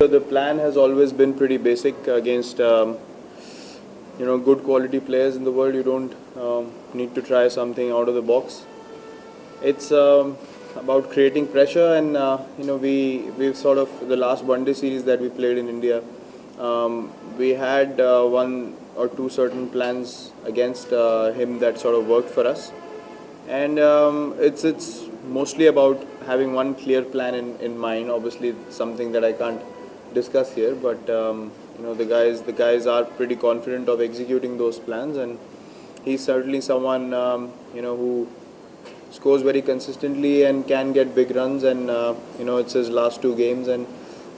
The plan has always been pretty basic against good quality players in the world. You don't need to try something out of the box. It's about creating pressure, and we've sort of the last one-day series that we played in India. We had one or two certain plans against him that sort of worked for us, and it's mostly about having one clear plan in mind. Obviously, something that I can't discuss here, but the guys are pretty confident of executing those plans, and he's certainly someone who scores very consistently and can get big runs, and it's his last two games, and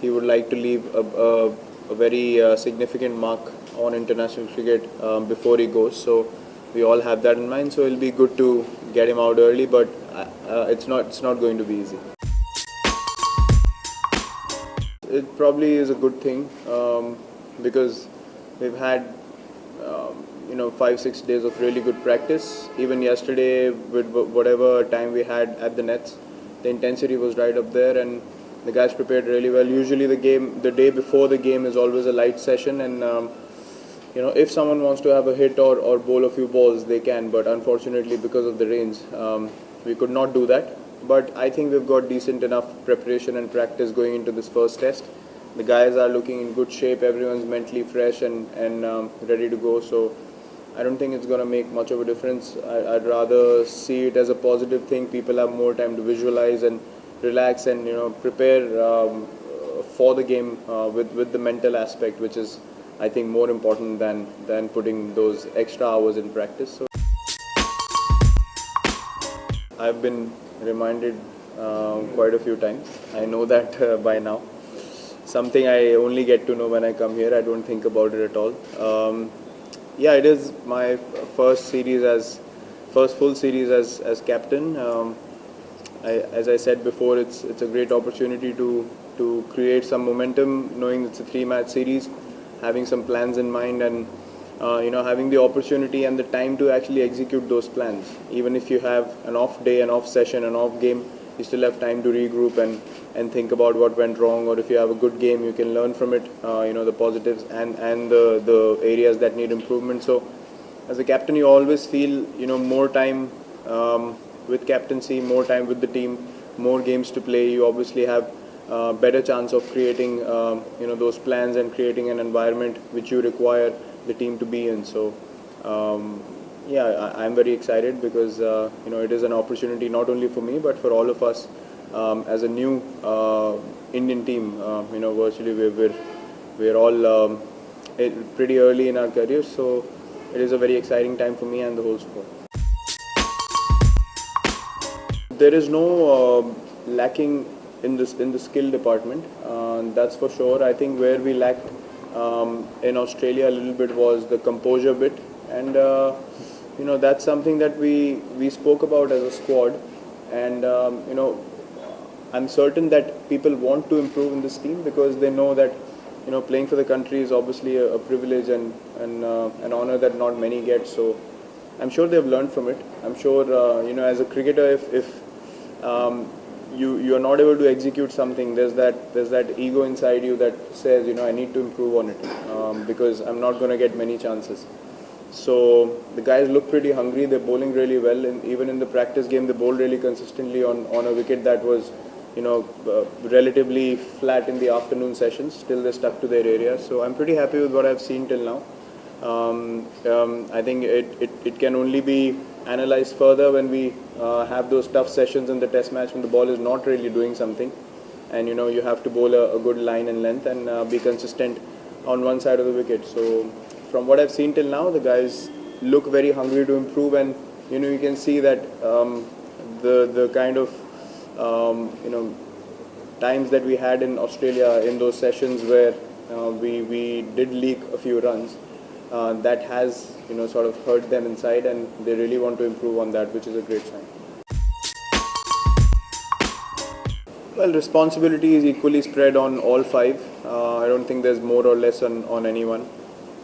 he would like to leave a very significant mark on international cricket before he goes. So we all have that in mind. So it'll be good to get him out early, but it's not going to be easy. It probably is a good thing because we've had 5-6 days of really good practice. Even yesterday, with whatever time we had at the nets, the intensity was right up there, and the guys prepared really well. Usually the day before the game is always a light session, and if someone wants to have a hit or bowl a few balls, they can, but unfortunately because of the rains, we could not do that. But I think we've got decent enough preparation and practice going into this first test. The guys are looking in good shape, everyone's mentally fresh and ready to go, so I don't think it's going to make much of a difference. I'd rather see it as a positive thing. People have more time to visualize and relax and prepare for the game with the mental aspect, which is I think more important than putting those extra hours in practice. So I've been reminded quite a few times. I know that by now. Something I only get to know when I come here. I don't think about it at all. It is my first full series as captain. As I said before, it's a great opportunity to create some momentum, knowing it's a 3-match series, having some plans in mind, and having the opportunity and the time to actually execute those plans. Even if you have an off day, an off session, an off game, you still have time to regroup and think about what went wrong, or if you have a good game, you can learn from it, the positives and the areas that need improvement. So as a captain, you always feel more time with captaincy, more time with the team, more games to play. You obviously have better chance of creating those plans and creating an environment which you require the team to be in. So I'm very excited because it is an opportunity not only for me but for all of us as a new Indian team. Virtually we're all pretty early in our careers, so it is a very exciting time for me and the whole squad. There is no lacking in the skill department, that's for sure. I think where we lacked in Australia a little bit was the composure bit, and that's something that we spoke about as a squad, and I'm certain that people want to improve in this team because they know that playing for the country is obviously a privilege and an honor that not many get. So I'm sure they've learned from it. I'm sure as a cricketer, if you are not able to execute something, there's that ego inside you that says I need to improve on it because I'm not going to get many chances. So the guys look pretty hungry. They're bowling really well, and even in the practice game they bowled really consistently on a wicket that was relatively flat in the afternoon sessions. Still they stuck to their area, so I'm pretty happy with what I've seen till now. I think it can only be analyzed further when we have those tough sessions in the test match when the ball is not really doing something, and you have to bowl a good line and length and be consistent on one side of the wicket. So from what I've seen till now, the guys look very hungry to improve, and you can see that the kind of times that we had in Australia in those sessions where we did leak a few runs, that has sort of hurt them inside, and they really want to improve on that, which is a great sign. Well, responsibility is equally spread on all five. I don't think there's more or less on anyone.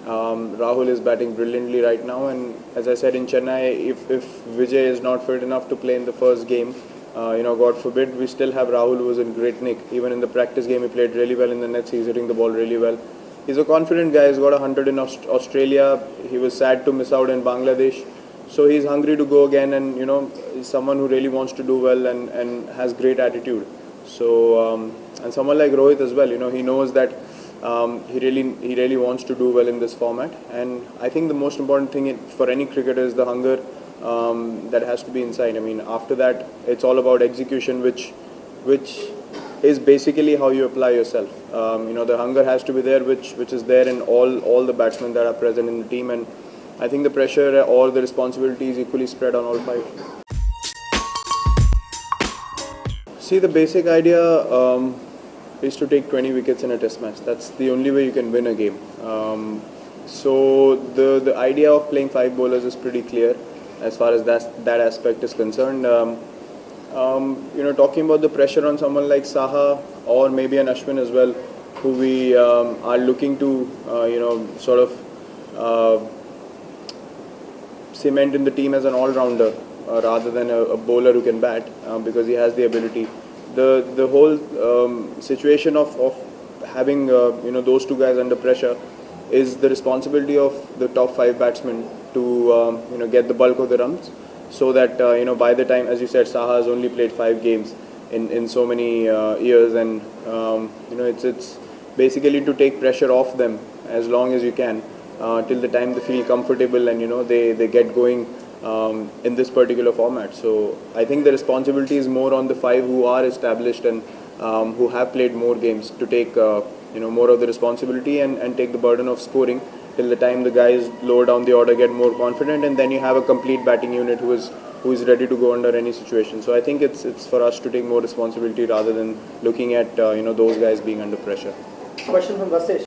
Rahul is batting brilliantly right now, and as I said in Chennai, if Vijay is not fit enough to play in the first game, God forbid, we still have Rahul, who was in great nick. Even in the practice game, he played really well in the nets. He's hitting the ball really well. He's a confident guy. He's got 100 in Australia. He was sad to miss out in Bangladesh. So he's hungry to go again, and he's someone who really wants to do well and has great attitude. So and someone like Rohit as well. He knows that he really wants to do well in this format. And I think the most important thing for any cricketer is the hunger that has to be inside. I mean, after that, it's all about execution, which is basically how you apply yourself. The hunger has to be there, which is there in all the batsmen that are present in the team, and I think the pressure or the responsibility is equally spread on all five. See, the basic idea is to take 20 wickets in a test match. That's the only way you can win a game. So the idea of playing 5 bowlers is pretty clear as far as that aspect is concerned. Talking about the pressure on someone like Saha or maybe an Ashwin as well, who we are looking to sort of cement in the team as an all-rounder rather than a bowler who can bat, because he has the ability. The whole situation of having those two guys under pressure is the responsibility of the top 5 batsmen to get the bulk of the runs, so that by the time, as you said, Saha has only played 5 games in so many years, and it's basically to take pressure off them as long as you can till the time they feel comfortable and they get going in this particular format. So I think the responsibility is more on the 5 who are established and who have played more games to take more of the responsibility and take the burden of scoring till the time the guys lower down the order get more confident, and then you have a complete batting unit who is ready to go under any situation. So I think it's for us to take more responsibility rather than looking at those guys being under pressure. Question from Vasesh.